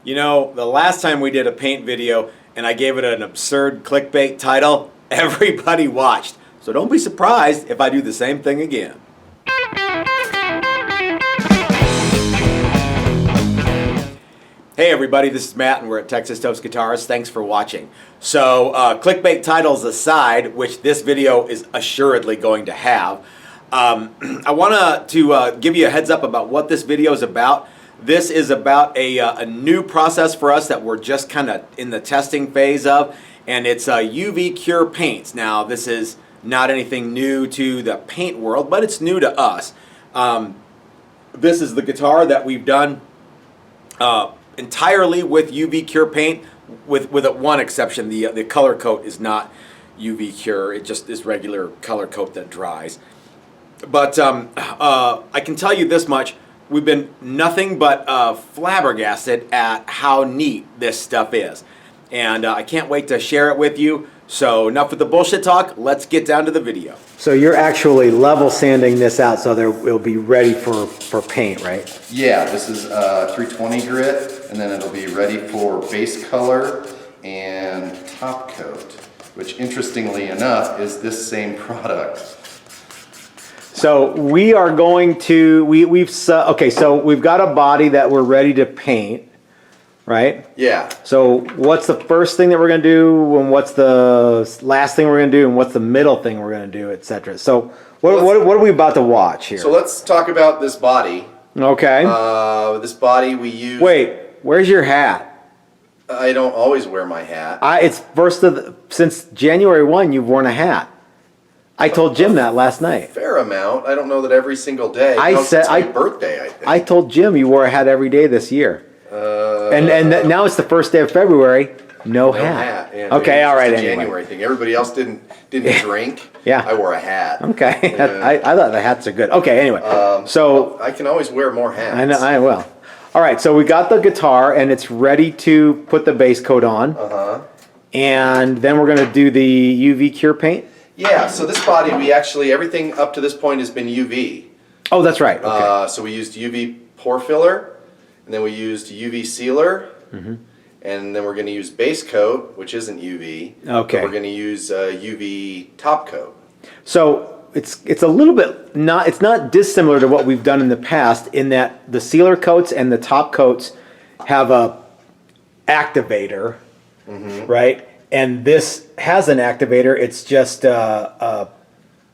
You know, the last time we did a paint video and I gave it an absurd clickbait title, everybody watched. So don't be surprised if I do the same thing again. Hey everybody, this is Matt and we're at Texas Toast Guitars. Thanks for watching. So clickbait titles aside, which this video is assuredly going to have, I want to give you a heads up about what this video is about. This is about a new process for us that we're just kind of in the testing phase of, and it's UV Cure paints. Now this is not anything new to the paint world, but it's new to us. This is the guitar that we've done entirely with UV Cure paint, with one exception. The color coat is not UV Cure. It just is regular color coat that dries. But I can tell you this much. We've been nothing but flabbergasted at how neat this stuff is. And I can't wait to share it with you. So enough with the bullshit talk. Let's get down to the video. So you're actually level sanding this out so that it'll be ready for paint, right? Yeah, this is 320 grit, and then it'll be ready for base color and top coat, which interestingly enough is this same product. So we are going to, okay, so we've got a body that we're ready to paint, right? Yeah. So what's the first thing that we're going to do, and what's the last thing we're going to do, and what's the middle thing we're going to do, etc. So what are we about to watch here? So let's talk about this body. Okay. This body we use. Wait, where's your hat? I don't always wear my hat. It's since January 1 you've worn a hat. I told Jim that last night. Fair amount. I don't know that every single day. It's my birthday, I think. I told Jim you wore a hat every day this year. And now it's the first day of February. No hat. Yeah, okay, all right. Anyway, January thing. Everybody else didn't drink. Yeah, I wore a hat. Okay, I thought the hats are good. Okay, anyway, so I can always wear more hats. I know. I will. All right, so we got the guitar and it's ready to put the base coat on. And then we're going to do the UV Cure paint. Yeah. So this body, everything up to this point has been UV. Oh, that's right. Okay. So we used UV pore filler, and then we used UV sealer, and then we're going to use base coat, which isn't UV. Okay. We're going to use UV top coat. So it's a little bit it's not dissimilar to what we've done in the past, in that the sealer coats and the top coats have a activator, right? And this has an activator. It's just it's the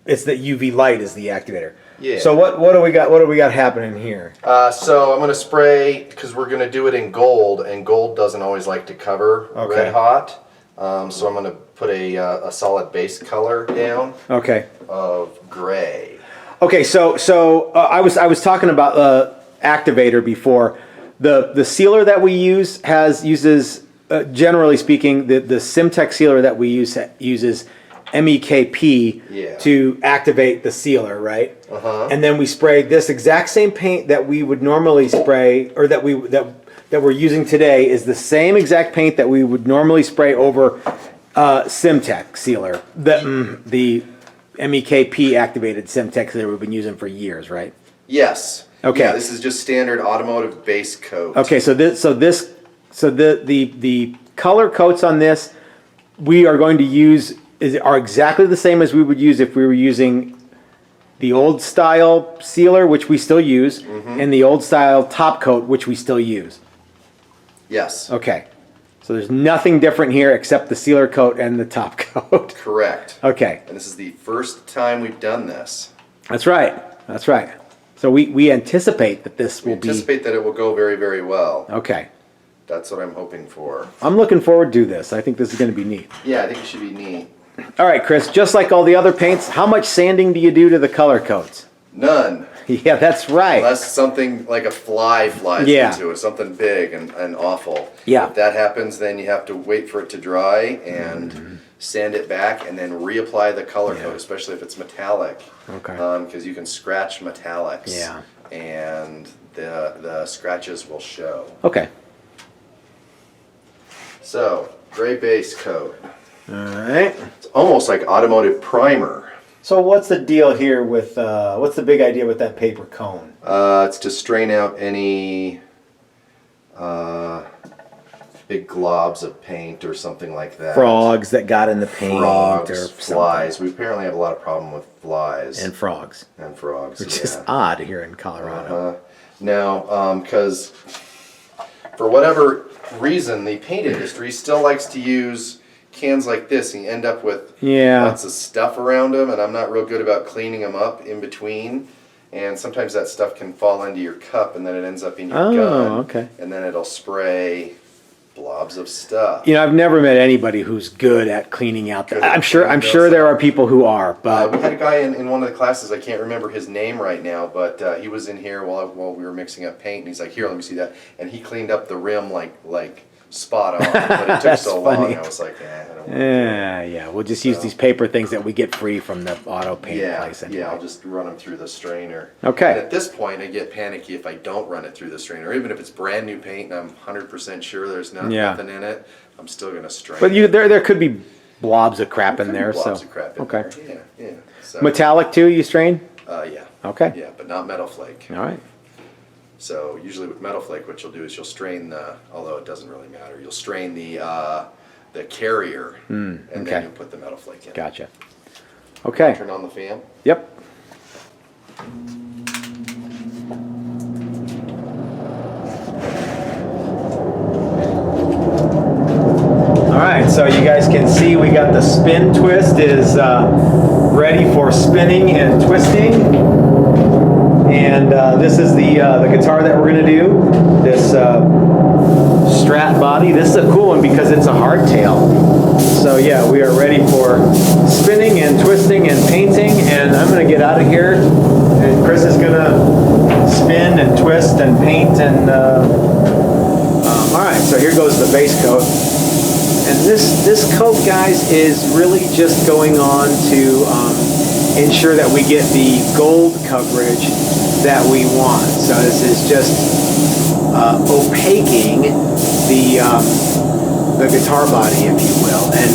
UV light is the activator. Yeah. So what do we got? What do we got happening here? So I'm going to spray, because we're going to do it in gold, and gold doesn't always like to cover red hot. So I'm going to put a solid base color down. Okay. Of gray. Okay. So I was talking about activator before. The sealer that we uses generally speaking, the Simtech sealer that we uses MEKP to activate the sealer, right? And then we spray this exact same paint that we would normally spray, or that we're using today, is the same exact paint that we would normally spray over Simtech sealer, the MEKP activated Simtech sealer we've been using for years, right? Yes. Okay. Yeah, this is just standard automotive base coat. Okay, so the color coats on this we are going to use are exactly the same as we would use if we were using the old style sealer, which we still use, and the old style top coat, which we still use. Yes. Okay. So there's nothing different here except the sealer coat and the top coat. Correct. Okay. And this is the first time we've done this. That's right. That's right. So we anticipate that this will be... We anticipate that it will go very, very well. Okay. That's what I'm hoping for. I'm looking forward to this. I think this is going to be neat. Yeah, I think it should be neat. All right, Chris, just like all the other paints, how much sanding do you do to the color coats? None. Yeah, that's right. Unless something like a fly flies into it, something big and awful. Yeah. If that happens, then you have to wait for it to dry and sand it back and then reapply the color coat, especially if it's metallic. Okay. Because you can scratch metallics. Yeah. And the scratches will show. Okay. So, gray base coat. All right. It's almost like automotive primer. So what's the deal here with, what's the big idea with that paper cone? It's to strain out any big globs of paint or something like that. Frogs that got in the paint. Frogs, or flies. We apparently have a lot of problem with flies. And frogs. And frogs, which is odd here in Colorado. Now, because for whatever reason, the paint industry still likes to use cans like this, and you end up with lots of stuff around them, and I'm not real good about cleaning them up in between. And sometimes that stuff can fall into your cup, and then it ends up in your gun. Okay. And then it'll spray blobs of stuff. You know, I've never met anybody who's good at cleaning out that. I'm sure there are people who are, but we had a guy in one of the classes. I can't remember his name right now, but he was in here while we were mixing up paint, and he's like, "Here, let me see that." And he cleaned up the rim like spot on, but it took so long. I was like, I don't want to. Yeah. We'll just use these paper things that we get free from the auto paint place. Anyway. Yeah, I'll just run them through the strainer. Okay. And at this point, I get panicky if I don't run it through the strainer, even if it's brand new paint and I'm 100% sure there's nothing in it. I'm still gonna strain. But there could be blobs of crap in there. Blobs of crap in there. Yeah. So, metallic too, you strain? Yeah. Okay. Yeah, but not metal flake. All right. So usually with metal flake, what you'll do is you'll strain although it doesn't really matter, you'll strain the carrier, and then you'll put the metal flake in. Gotcha. Okay. Turn on the fan. Yep. All right, so you guys can see we got the spin twist is ready for spinning and twisting. And this is the guitar that we're going to do, this Strat body. This is a cool one because it's a hardtail. So yeah, we are ready for spinning and twisting and painting, and I'm going to get out of here, and Chris is going to spin and twist and paint. And all right, so here goes the base coat. And this coat, guys, is really just going on to ensure that we get the gold coverage that we want. So this is just opaquing the guitar body, if you will. And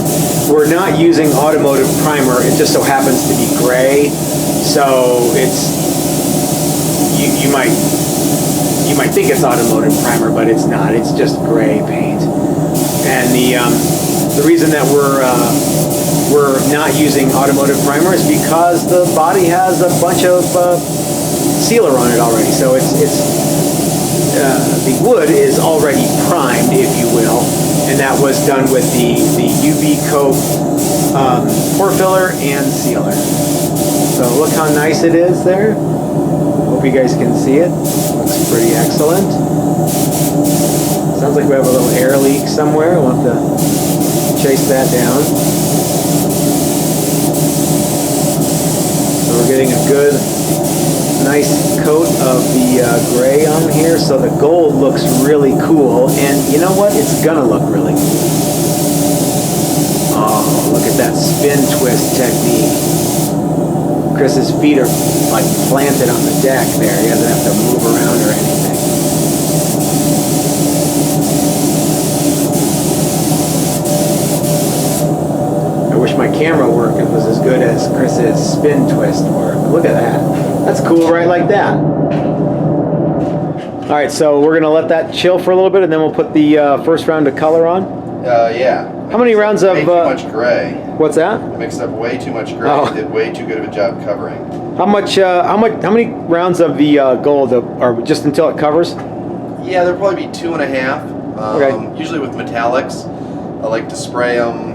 we're not using automotive primer. It just so happens to be gray. So it's you might think it's automotive primer, but it's not. It's just gray paint. And the reason that we're not using automotive primer is because the body has a bunch of sealer on it already. So it's the wood is already primed, if you will, and that was done with the UV coat pore filler and sealer. So look how nice it is there. Hope you guys can see it. Looks pretty excellent. Sounds like we have a little air leak somewhere. We'll have to chase that down. So we're getting a good, nice coat of the gray on here. So the gold looks really cool. And you know what? It's gonna look really cool. Oh, look at that spin twist technique. Chris's feet are like planted on the deck there. He doesn't have to move around or anything. I wish my camera work was as good as Chris's spin twist work. Look at that. That's cool, right? Like that. All right, so we're gonna let that chill for a little bit, and then we'll put the first round of color on. Yeah. How many rounds of? Way too much gray. What's that? I mixed up way too much gray. Oh. Did way too good of a job covering. How many rounds of the gold are just until it covers? Yeah, there'll probably be 2.5. Okay. Usually with metallics, I like to spray them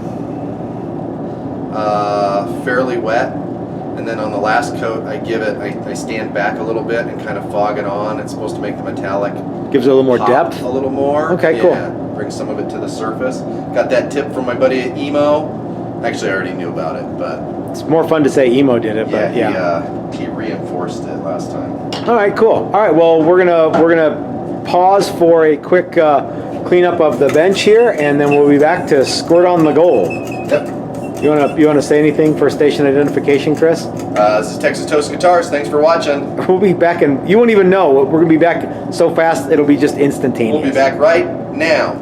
fairly wet, and then on the last coat, I stand back a little bit and kind of fog it on. It's supposed to make the metallic gives it a little more pop depth. A little more. Okay, yeah, cool. Bring some of it to the surface. Got that tip from my buddy at Emo. Actually, I already knew about it, but it's more fun to say Emo did it, but yeah. He reinforced it last time. All right, cool. All right, well, we're gonna pause for a quick cleanup of the bench here, and then we'll be back to squirt on the gold. Yep. You wanna say anything for station identification, Chris? This is Texas Toast Guitars. Thanks for watching. We'll be back you won't even know. We're gonna be back so fast it'll be just instantaneous. We'll be back right now.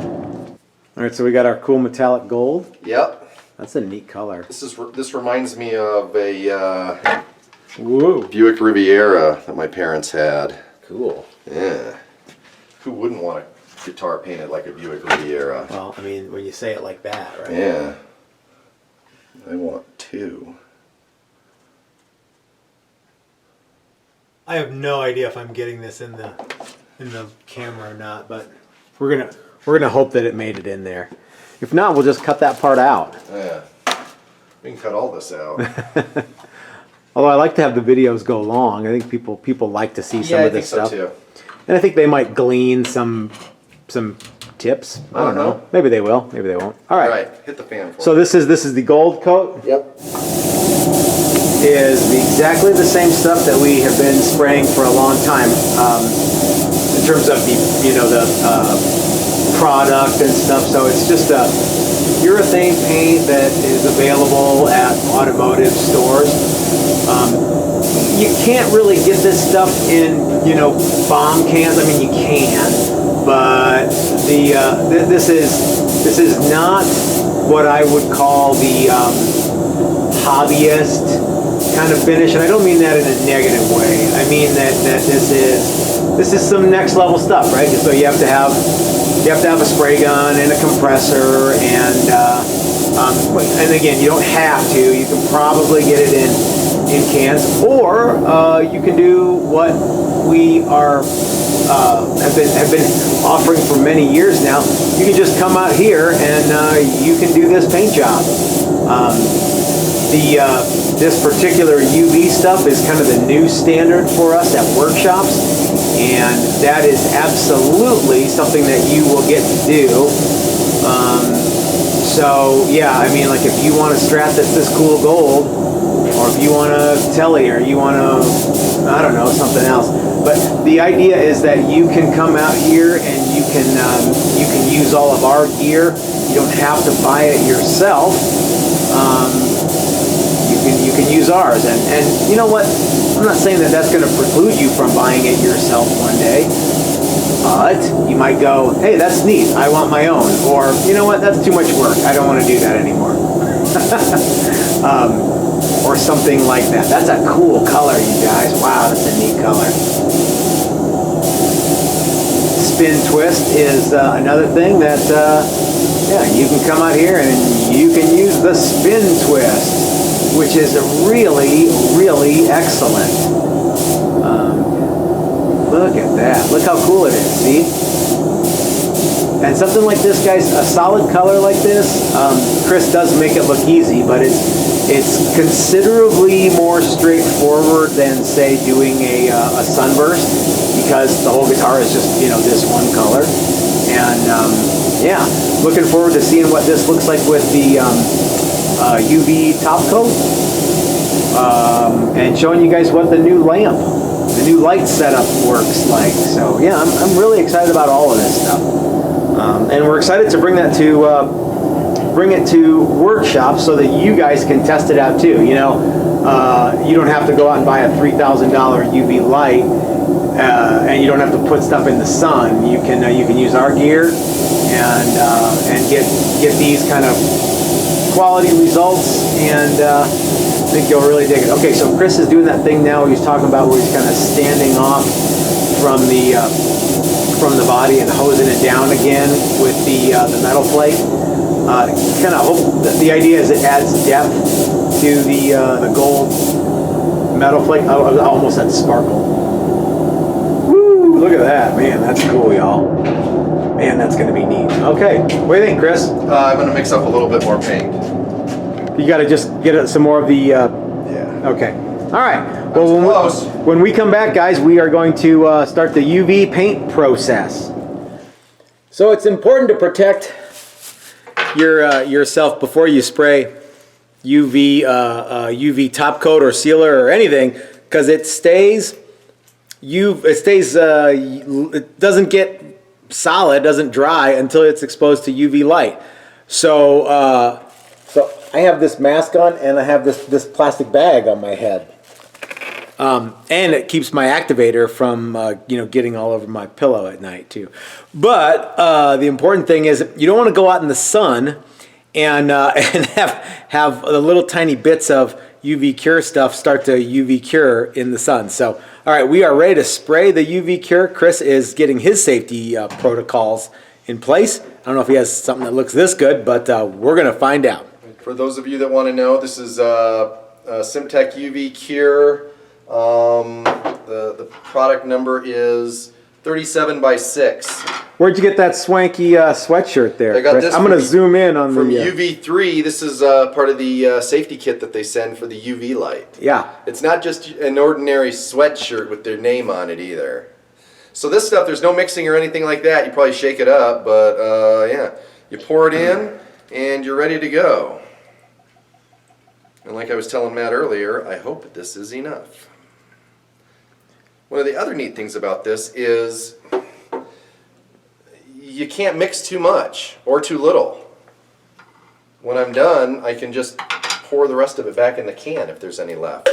All right, so we got our cool metallic gold. Yep. That's a neat color. This reminds me of a Whoa. Buick Riviera that my parents had. Cool. Yeah. Who wouldn't want a guitar painted like a Buick Riviera. Well, I mean, when you say it like that, right? Yeah. I want 2. I have no idea if I'm getting this in the camera or not, but we're gonna hope that it made it in there. If not, we'll just cut that part out. Yeah. We can cut all this out. Although I like to have the videos go long. I think people like to see some of this stuff. So too. And I think they might glean some tips. I don't know. Maybe they will. Maybe they won't. All right. All right. Hit the fan for So me. this is the gold coat. Yep. Is exactly the same stuff that we have been spraying for a long time. In terms of the product and stuff. So it's just a urethane paint that is available at automotive stores. You can't really get this stuff in bomb cans. I mean, you can, but this is not what I would call the hobbyist kind of finish, and I don't mean that in a negative way. I mean that this is some next level stuff, right? So you have to have a spray gun and a compressor, and again, you don't have to. You can probably get it in cans, or you can do what we have been offering for many years now. You can just come out here and you can do this paint job. This particular UV stuff is kind of the new standard for us at workshops, and that is absolutely something that you will get to do. So yeah, I mean, like if you want a Strat that's this cool gold, or if you want a Telly, or you want a, I don't know, something else. But the idea is that you can come out here and you can use all of our gear. You don't have to buy it yourself. You can use ours, and you know what? I'm not saying that that's going to preclude you from buying it yourself one day, but you might go, hey, that's neat, I want my own, or you know what, that's too much work, I don't want to do that anymore. Or something like that. That's a cool color, you guys. Wow, that's a neat color. Spin twist is another thing that yeah, you can come out here and you can use the spin twist, which is really, really excellent. Look at that. Look how cool it is, see? And something like this, guys, a solid color like this, Chris does make it look easy, but it's considerably more straightforward than, say, doing a sunburst, because the whole guitar is just, this one color. And yeah, looking forward to seeing what this looks like with the UV top coat, and showing you guys what the new light setup works like. So yeah, I'm really excited about all of this stuff, and we're excited to bring it to workshops so that you guys can test it out too. You don't have to go out and buy a $3,000 UV light, and you don't have to put stuff in the sun. You can use our gear and get these kind of quality results, and I think you'll really dig it. Okay, so Chris is doing that thing now he's talking about, where he's kind of standing off from the body and hosing it down again with the metal plate. Kind of hope that the idea is it adds depth to the gold metal plate. I almost had sparkle. Woo! Look at that, man. That's cool, y'all. Man, that's going to be neat. Okay, what do you think, Chris? I'm going to mix up a little bit more paint. You got to just get some more of the. Yeah. Okay. All right. Well, when we come back, guys, we are going to start the UV paint process. So it's important to protect yourself before you spray UV top coat or sealer or anything, because it doesn't get solid, doesn't dry until it's exposed to UV light. So I have this mask on, and I have this plastic bag on my head, and it keeps my activator from getting all over my pillow at night too. But the important thing is, you don't want to go out in the sun and have the little tiny bits of UV cure stuff start to UV cure in the sun. So, all right, we are ready to spray the UV cure. Chris is getting his safety protocols in place. I don't know if he has something that looks this good, but we're going to find out. For those of you that want to know, this is Simtech UV Cure. The product number is 37 by 6. Where'd you get that swanky sweatshirt there, I got Chris? this I'm going to zoom in on from the... UV3. This is part of the safety kit that they send for the UV light. Yeah. It's not just an ordinary sweatshirt with their name on it either. So this stuff, there's no mixing or anything like that. You probably shake it up, but yeah. You pour it in, and you're ready to go. And like I was telling Matt earlier, I hope this is enough. One of the other neat things about this is you can't mix too much or too little. When I'm done, I can just pour the rest of it back in the can if there's any left.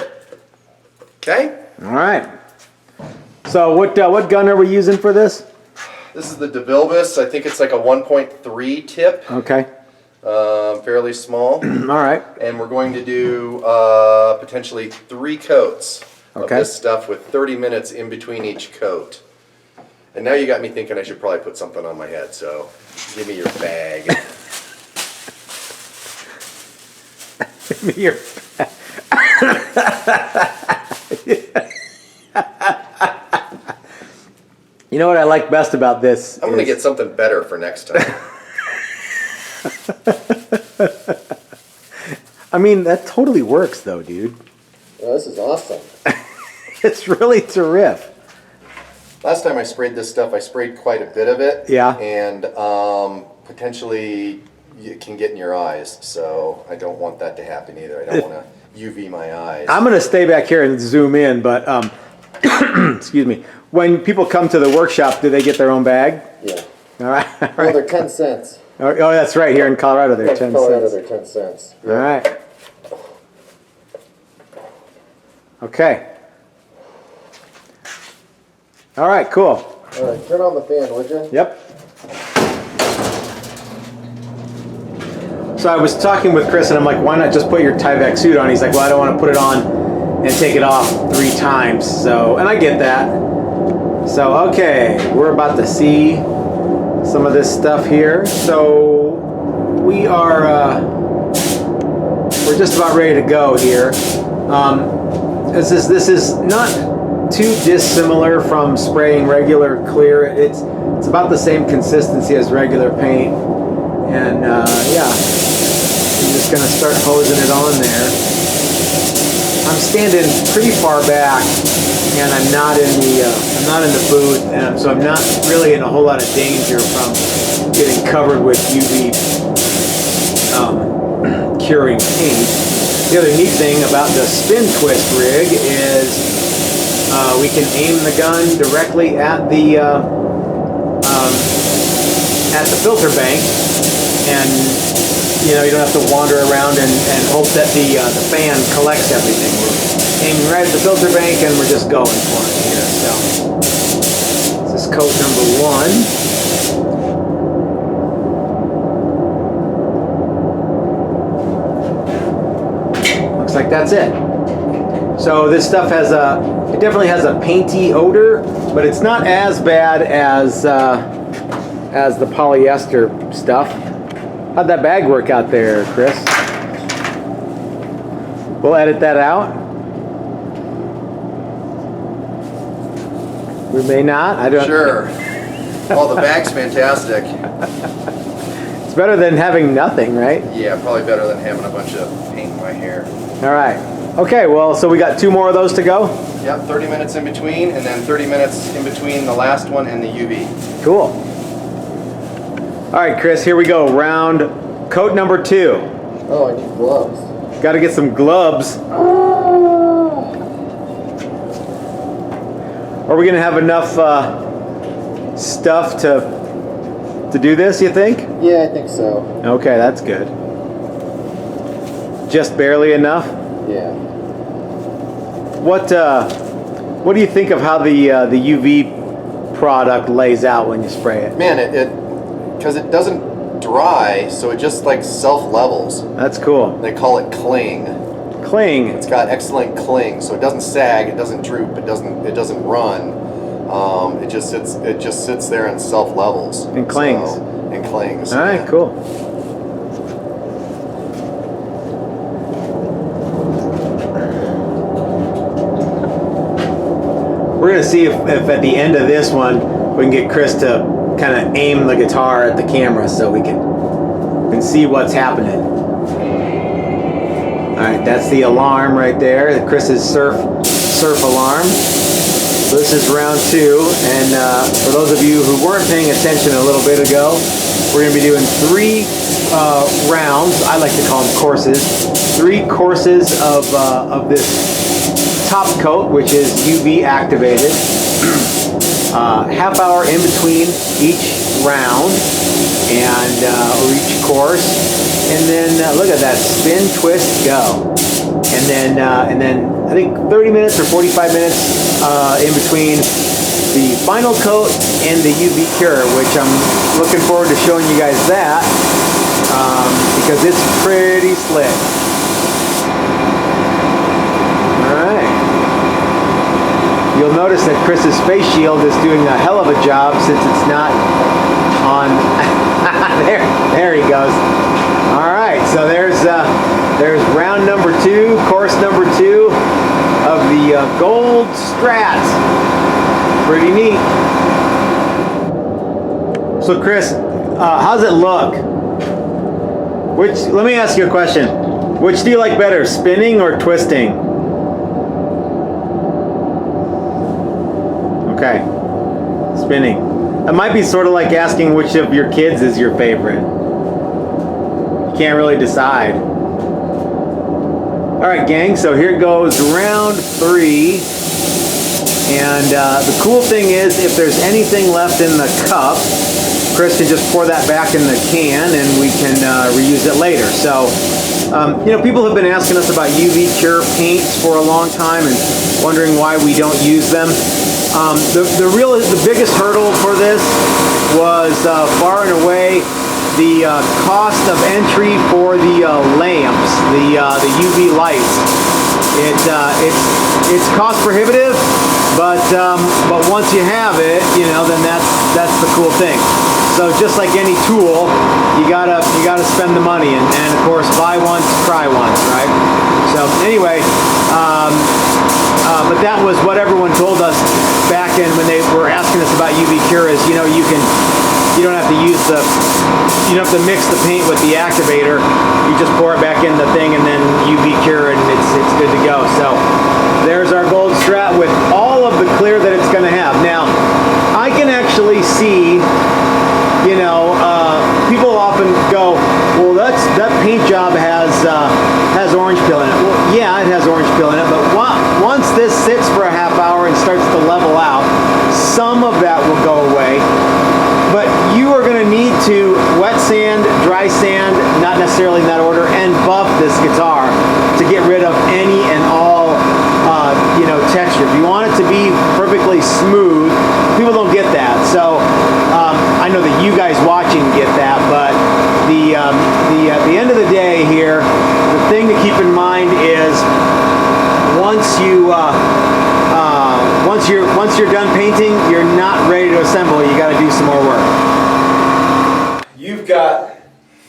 Okay? All right. So what gun are we using for this? This is the DeVilbiss. I think it's like a 1.3 tip. Okay. Fairly small. All right. And we're going to do potentially 3 coats of this stuff with 30 minutes in between each coat. And now you got me thinking I should probably put something on my head, so give me your bag. Give me your bag. You know what I like best about this? I'm going to get something better for next time. I mean, that totally works though, dude. Well, this is awesome. It's really terrific. Last time I sprayed this stuff, I sprayed quite a bit of it. Yeah. And potentially it can get in your eyes, so I don't want that to happen either. I don't want to UV my eyes. I'm going to stay back here and zoom in, but excuse me. When people come to the workshop, do they get their own bag? Yeah. All right. All right. Well, they're 10 cents. Oh, that's right. Here in Colorado, they're 10 cents. Colorado, they're 10 cents. All right. Okay. All right, cool. All right, turn on the fan, would you? Yep. So I was talking with Chris, and I'm like, why not just put your Tyvek suit on? He's like, well, I don't want to put it on and take it off 3 times. So, and I get that. So, okay, we're about to see some of this stuff here. So we are, we're just about ready to go here. This is not too dissimilar from spraying regular clear. It's about the same consistency as regular paint. And yeah, I'm just gonna start hosing it on there. I'm standing pretty far back, and I'm not in the booth, and so I'm not really in a whole lot of danger from getting covered with UV curing paint. The other neat thing about the spin twist rig is we can aim the gun directly at the filter bank, and you know, you don't have to wander around and hope that the fan collects everything. We're aiming right at the filter bank, and we're just going for it here. So this is coat number 1. Looks like that's it. So this stuff it definitely has a painty odor, but it's not as bad as the polyester stuff. How'd that bag work out there, Chris? We'll edit that out. We may not. I don't. Sure. Oh, the bag's fantastic. It's better than having nothing, right? Yeah, probably better than having a bunch of paint in my hair. All right. Okay, well, so we got 2 more of those to go? Yep, 30 minutes in between, and then 30 minutes in between the last one and the UV. Cool. All right, Chris, here we go. Coat number 2. Oh, I need gloves. Got to get some gloves. Are we going to have enough stuff to do this, you think? Yeah, I think so. Okay, that's good. Just barely enough? Yeah. What do you think of how the UV product lays out when you spray it? Man, because it doesn't dry, so it just like self-levels. That's cool. They call it cling. Cling. It's got excellent cling, so it doesn't sag, it doesn't droop, it doesn't run. It just sits there and self-levels. And clings. And clings. All right, cool. We're gonna see if at the end of this one we can get Chris to kind of aim the guitar at the camera so we can see what's happening. All right, that's the alarm right there. Chris's surf alarm. So this is round 2, and for those of you who weren't paying attention a little bit ago, we're going to be doing 3 rounds. I like to call them courses. 3 courses of this top coat, which is UV activated. Half hour in between each round and or each course, and then look at that, spin, twist, go, and then I think 30 minutes or 45 minutes in between the final coat and the UV cure, which I'm looking forward to showing you guys that because it's pretty slick. You'll notice that Chris's face shield is doing a hell of a job since it's not on. there he goes. All right, so there's round number 2, course number 2 of the gold Strat. Pretty neat. So Chris, how's it look? Let me ask you a question. Which do you like better, spinning or twisting? Okay, spinning. It might be sort of like asking which of your kids is your favorite. You can't really decide. All right, gang, so here goes round 3. And the cool thing is, if there's anything left in the cup, Chris can just pour that back in the can and we can reuse it later. So, people have been asking us about UV Cure paints for a long time and wondering why we don't use them. The biggest hurdle for this was far and away the cost of entry for the lamps, the UV lights. It's cost prohibitive, but once you have it, then that's the cool thing. So just like any tool, you gotta spend the money, and of course buy once, try once, right? So anyway. But that was what everyone told us back in when they were asking us about UV Cure is, you don't have to mix the paint with the activator. You just pour it back in the thing and then UV Cure and it's good to go. So there's our gold Strat with all of the clear that it's going to have. Now, I can actually see, people often go, well, that paint job has orange peel in it. Well, yeah, it has orange peel in it, but once this sits for a half hour and starts to level out, some of that will go away. But you are going to need to wet sand, dry sand, not necessarily in that order, and buff this guitar to get rid of any and all texture. If you want it to be perfectly smooth, people don't get that. So I know that you guys watching get that, but at the end of the day here, the thing to keep in mind is once you're done painting, you're not ready to assemble. You got to do some more work. You've got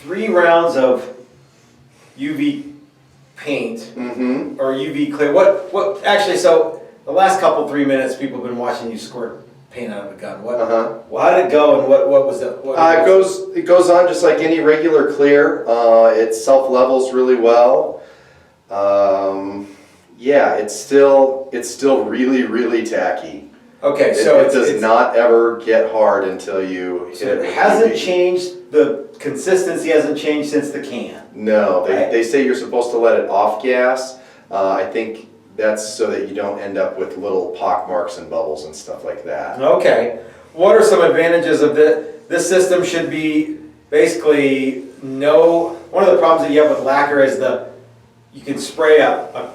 3 rounds of UV paint or UV clear. What? Actually, so the last 3 minutes, people have been watching you squirt paint out of a gun. Well, how did it go, and what was it? It goes on just like any regular clear. It self-levels really well. Yeah, it's still really, really tacky. Okay, so it does not ever get hard until you hit it. It hasn't changed, the consistency hasn't changed since the can. No, they say you're supposed to let it off gas. I think that's so that you don't end up with little pock marks and bubbles and stuff like that. Okay. What are some advantages of this system? Should be basically one of the problems that you have with lacquer is you can spray a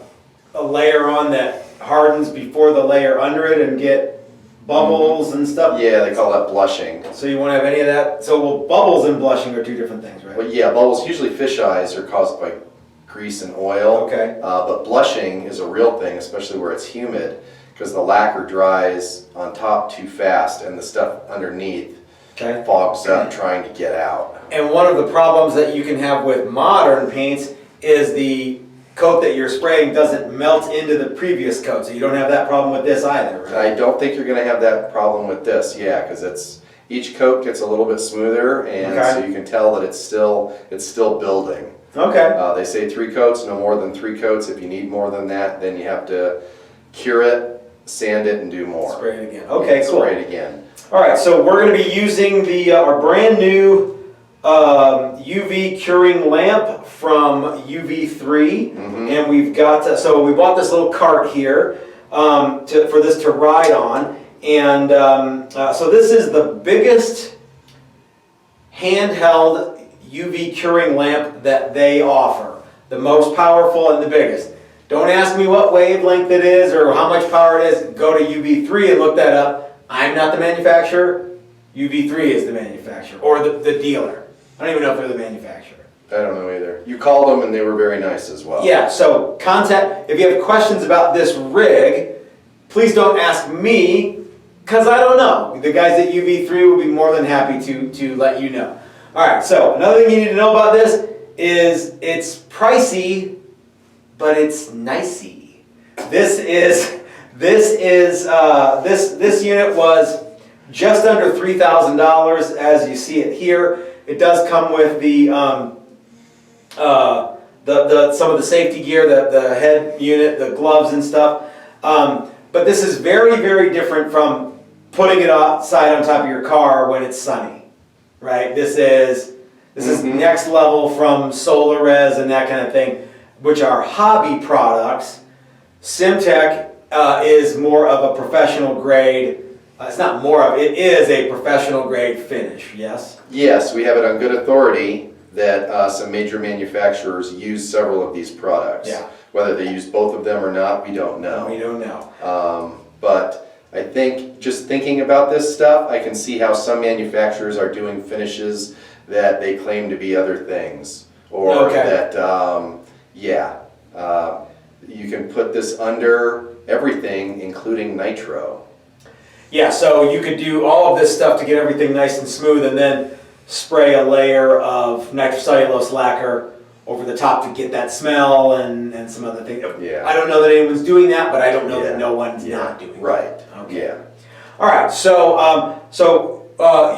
layer on that hardens before the layer under it and get bubbles and stuff. Yeah, they call that blushing. So you won't have any of that. So bubbles and blushing are 2 different things, right? Well, yeah, bubbles, usually fish eyes are caused by grease and oil. Okay. But blushing is a real thing, especially where it's humid, because the lacquer dries on top too fast and the stuff underneath fogs up trying to get out. And one of the problems that you can have with modern paints is the coat that you're spraying doesn't melt into the previous coat, so you don't have that problem with this either, right? I don't think you're going to have that problem with this, yeah, because each coat gets a little bit smoother, and so you can tell that it's still building. Okay. They say 3 coats, no more than 3 coats. If you need more than that, then you have to cure it, sand it, and do more. Spray it again. Okay, cool. Spray it again. All right, so we're going to be using our brand new UV curing lamp from UV3, and we've got so we bought this little cart here for this to ride on, and so this is the biggest handheld UV curing lamp that they offer, the most powerful and the biggest. Don't ask me what wavelength it is or how much power it is. Go to UV3 and look that up. I'm not the manufacturer. UV3 is the manufacturer or the dealer. I don't even know if they're the manufacturer. I don't know either. You called them and they were very nice as well. Yeah, so if you have questions about this rig, please don't ask me, because I don't know. The guys at UV3 will be more than happy to let you know. All right, so another thing you need to know about this is it's pricey, but it's nicey. This unit was just under $3,000, as you see it here. It does come with the some of the safety gear, the head unit, the gloves and stuff. But this is very, very different from putting it outside on top of your car when it's sunny, right? This is next level from Solar Res and that kind of thing, which are hobby products. Simtech is more of a professional grade. It's not more of, it is a professional grade finish, yes? Yes, we have it on good authority that some major manufacturers use several of these products. Yeah. Whether they use both of them or not, we don't know. We don't know. But I think just thinking about this stuff, I can see how some manufacturers are doing finishes that they claim to be other things. Or that, you can put this under everything, including nitro. Yeah, so you could do all of this stuff to get everything nice and smooth and then spray a layer of nitrocellulose lacquer over the top to get that smell and some other things. Yeah. I don't know that anyone's doing that, but I don't know that no one's not doing that. Right. Okay. Yeah. All right, so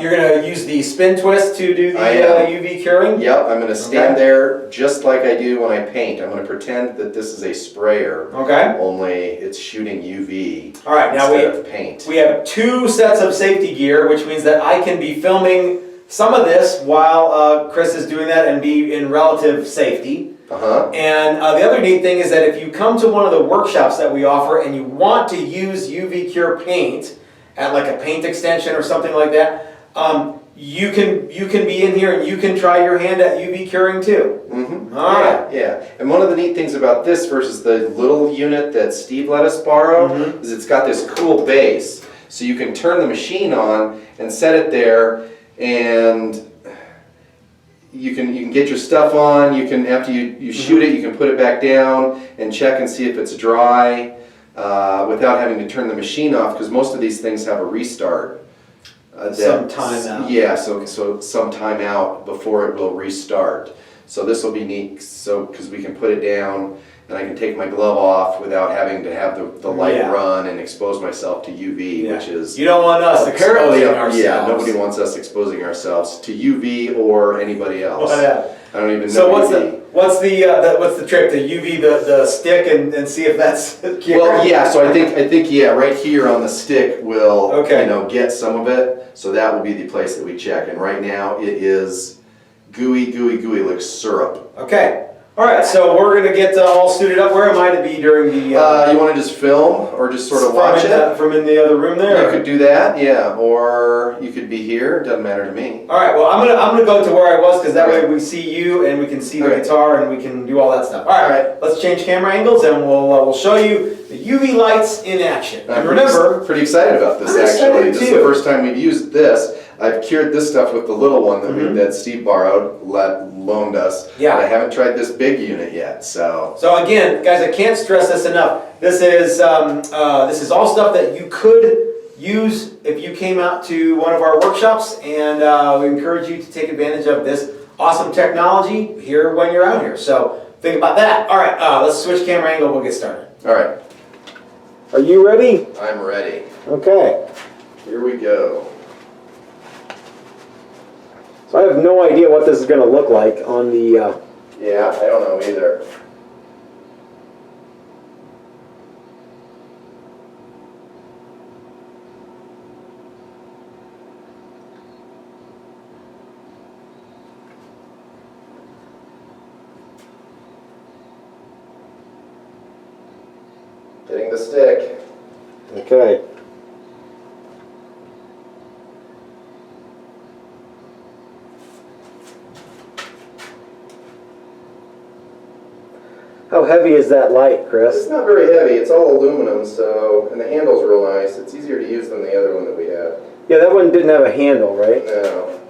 you're going to use the spin twist to do the UV curing? Yep, I'm going to stand there just like I do when I paint. I'm going to pretend that this is a sprayer. Okay. Only it's shooting UV All right, now instead of paint. We have 2 sets of safety gear, which means that I can be filming some of this while Chris is doing that and be in relative safety. And the other neat thing is that if you come to one of the workshops that we offer and you want to use UV Cure paint at like a paint extension or something like that, you can be in here and you can try your hand at UV curing too. All right. Yeah. And one of the neat things about this versus the little unit that Steve let us borrow is it's got this cool base. So you can turn the machine on and set it there, and you can get your stuff on. You can, after you shoot it, you can put it back down and check and see if it's dry without having to turn the machine off, because most of these things have a restart. Some time out. Yeah, so some time out before it will restart. So this will be neat, because we can put it down and I can take my glove off without having to have the light run and expose myself to UV, which is... You don't want us exposing ourselves. Yeah, nobody wants us exposing ourselves to UV or anybody else. I don't even know. So what's the trick? To UV the stick and see if that's well, yeah. So I think right here on the stick will get some of it. So that will be the place that we check. And right now it is gooey, like syrup. Okay. All right. So we're gonna get all suited up. Where am I to be during the? You want to just film or just sort of watch it from in the other room there? You could do that, yeah. Or you could be here. It doesn't matter to me. All right. Well, I'm gonna go to where I was, because that way we see you and we can see the guitar and we can do all that stuff. All right. Let's change camera angles and we'll show you the UV lights in action. And remember, pretty excited about this actually. This is the first time we've used this. I've cured this stuff with the little one that Steve loaned us. Yeah. But I haven't tried this big unit yet, so. So again, guys, I can't stress this enough. This is all stuff that you could use if you came out to one of our workshops, and we encourage you to take advantage of this awesome technology here when you're out here. So think about that. All right, let's switch camera angle. We'll get started. All right. Are you ready? I'm ready. Okay. Here we go. So I have no idea what this is going to look like on the... Yeah, I don't know either. Getting the stick. Okay. How heavy is that light, Chris? It's not very heavy. It's all aluminum, so, and the handle's real nice. It's easier to use than the other one that we had. Yeah, that one didn't have a handle, right? No.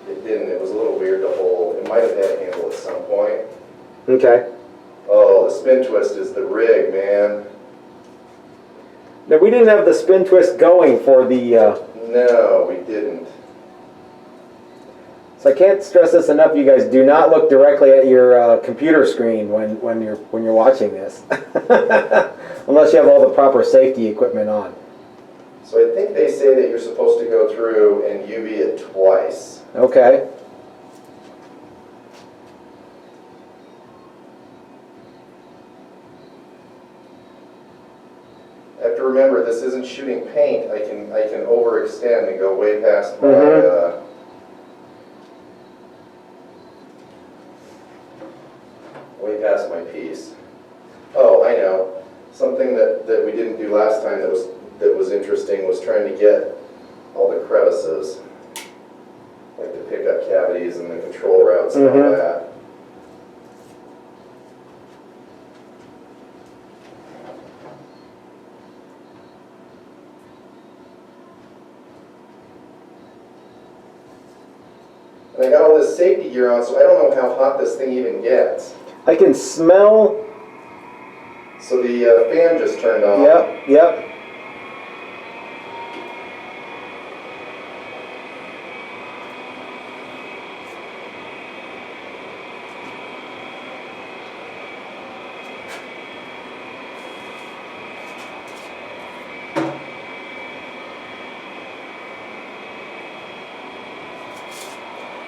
It didn't. It was a little weird to hold. It might have had a handle at some point. Okay. Oh, the spin twist is the rig, man. Now, we didn't have the spin twist going for the... No, we didn't. So I can't stress this enough, you guys. Do not look directly at your computer screen when you're watching this, unless you have all the proper safety equipment on. So I think they say that you're supposed to go through and UV it twice. Okay. I have to remember, this isn't shooting paint. I can overextend and go way past my way past my piece. Oh, I know. Something that we didn't do last time that was interesting was trying to get all the crevices, like the pickup cavities and the control routes and all that. And I got all this safety gear on, so I don't know how hot this thing even gets. I can smell... So the fan just turned on. Yep.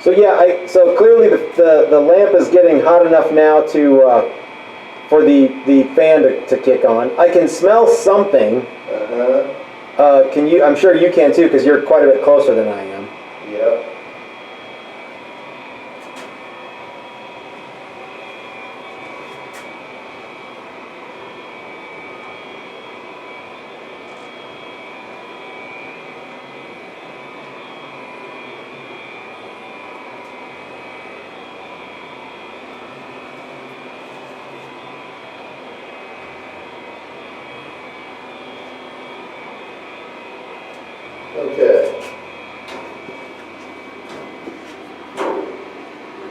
So yeah, so clearly the lamp is getting hot enough now to for the fan to kick on. I can smell something. Can you? I'm sure you can too, because you're quite a bit closer than I am. Yep. Okay.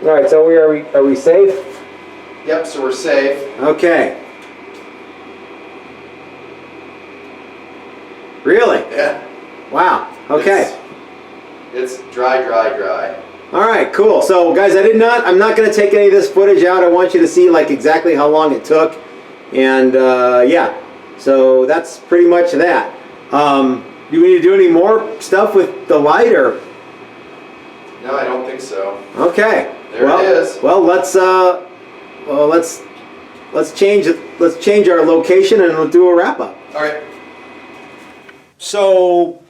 All right. So are we safe? Yep. So we're safe. Okay. Really? Yeah. Wow. Okay. It's dry. All right. Cool. So guys, I'm not going to take any of this footage out. I want you to see like exactly how long it took, and yeah. So that's pretty much that. Do we need to do any more stuff with the light, or? No, I don't think so. Okay. There it is. Well, let's change our location and we'll do a wrap up. All right. So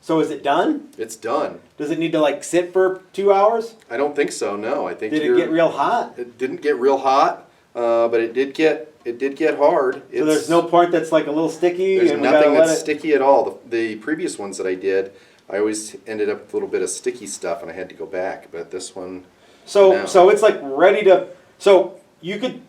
is it done? It's done. Does it need to like sit for 2 hours? I don't think so. No, I think. Did it get real hot? It didn't get real hot, but it did get hard. So there's no part that's like a little sticky. There's and nothing that's sticky at all. The previous ones that I did, I always ended up with a little bit of sticky stuff, and I had to go back. But this one. So it's like ready to. So you could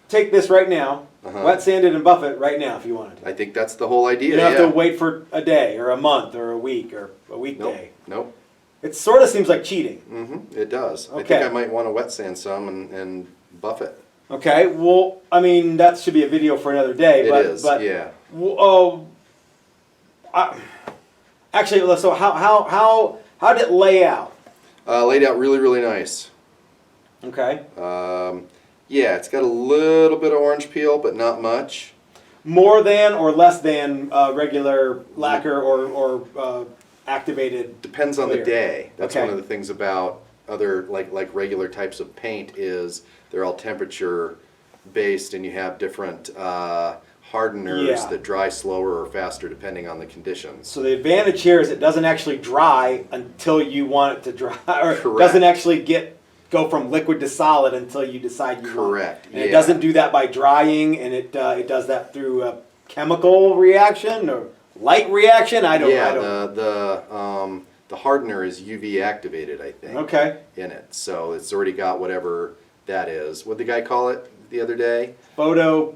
take this right now, wet sand it and buff it right now if you wanted to. I think that's the whole idea. You don't have to wait for a day or a month or a week or a weekday. Nope. It sort of seems like cheating. It does. Okay. I think I might want to wet sand some and buff it. Okay. Well, I mean, that should be a video for another day. It is. Yeah. Actually, so how did it lay out? Laid out really, really nice. Okay. Yeah, it's got a little bit of orange peel, but not much. More than or less than regular lacquer or activated? Depends on clear? the day. That's Okay. one of the things about other like regular types of paint is they're all temperature based, and you have different hardeners that dry slower or faster depending on the conditions. So the advantage here is it doesn't actually dry until you want it to dry, or Correct. doesn't actually go from liquid to solid until you decide you want. Correct. And it doesn't do that by drying, and it does that through a chemical reaction or light reaction. I don't. The hardener is UV activated, I think. Okay. In it, so it's already got whatever that is. What'd the guy call it the other day? Photo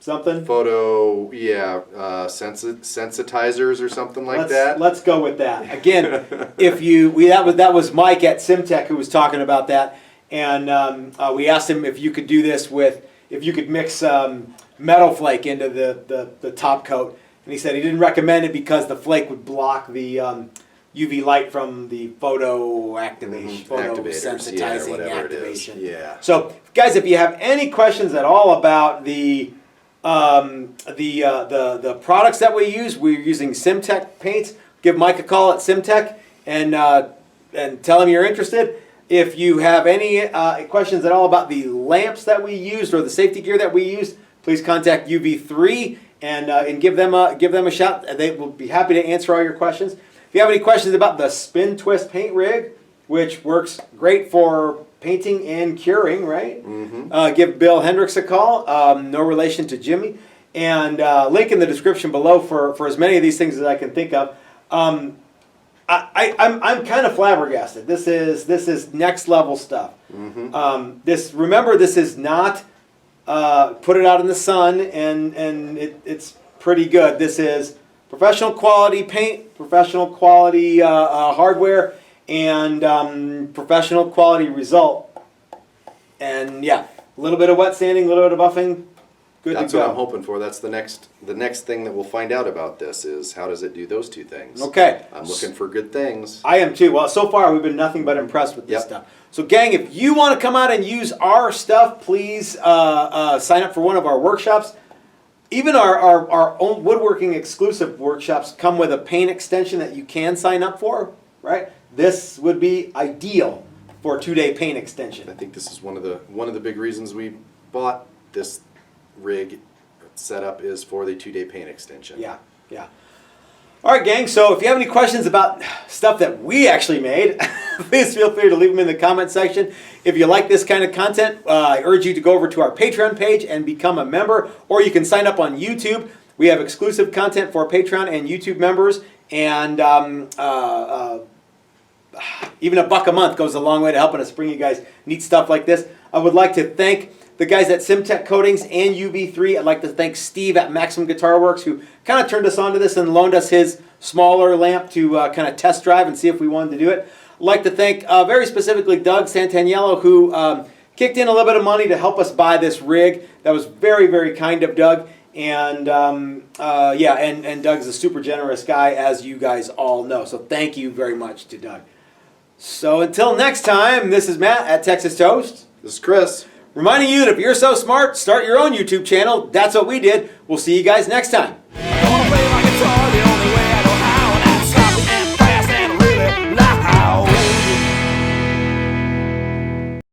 something. Sensitizers or something like that. Let's go with that. Again, that was Mike at SimTech who was talking about that, and we asked him if you could do this if you could mix metal flake into the top coat, and he said he didn't recommend it because the flake would block the UV light from the photo activation, photosensitizing activation. Yeah. So, guys, if you have any questions at all about the products that we use, we're using SimTech paints. Give Mike a call at SimTech and tell him you're interested. If you have any questions at all about the lamps that we used or the safety gear that we used, please contact UV3 and give them a shout. They will be happy to answer all your questions. If you have any questions about the spin twist paint rig, which works great for painting and curing, right? Give Bill Hendricks a call. No relation to Jimmy. And link in the description below for as many of these things as I can think of. I'm kind of flabbergasted. This is next level stuff. Remember, this is not put it out in the sun and it's pretty good. This is professional quality paint, professional quality hardware, and professional quality result. And yeah, a little bit of wet sanding, a little bit of buffing. Good That's to go. what I'm hoping for. That's the next thing that we'll find out about this is how does it do those two things. Okay. I'm looking for good things. I am too. Well, so far we've been nothing but impressed with this stuff. So gang, if you want to come out and use our stuff, please sign up for one of our workshops. Even our own woodworking exclusive workshops come with a paint extension that you can sign up for, right? This would be ideal for a 2-day paint extension. I think this is one of the big reasons we bought this rig setup is for the 2-day paint extension. Yeah. All right, gang, so if you have any questions about stuff that we actually made, please feel free to leave them in the comment section. If you like this kind of content, I urge you to go over to our Patreon page and become a member, or you can sign up on YouTube. We have exclusive content for Patreon and YouTube members, and even $1 a month goes a long way to helping us bring you guys neat stuff like this. I would like to thank the guys at SimTech Coatings and UV3. I'd like to thank Steve at Maximum Guitar Works, who kind of turned us onto this and loaned us his smaller lamp to kind of test drive and see if we wanted to do it. I'd like to thank very specifically Doug Santaniello, who kicked in a little bit of money to help us buy this rig. That was very, very kind of Doug. And and Doug's a super generous guy, as you guys all know. So thank you very much to Doug. So until next time, this is Matt at Texas Toast. This is Chris. Reminding you that if you're so smart, start your own YouTube channel. That's what we did. We'll see you guys next time.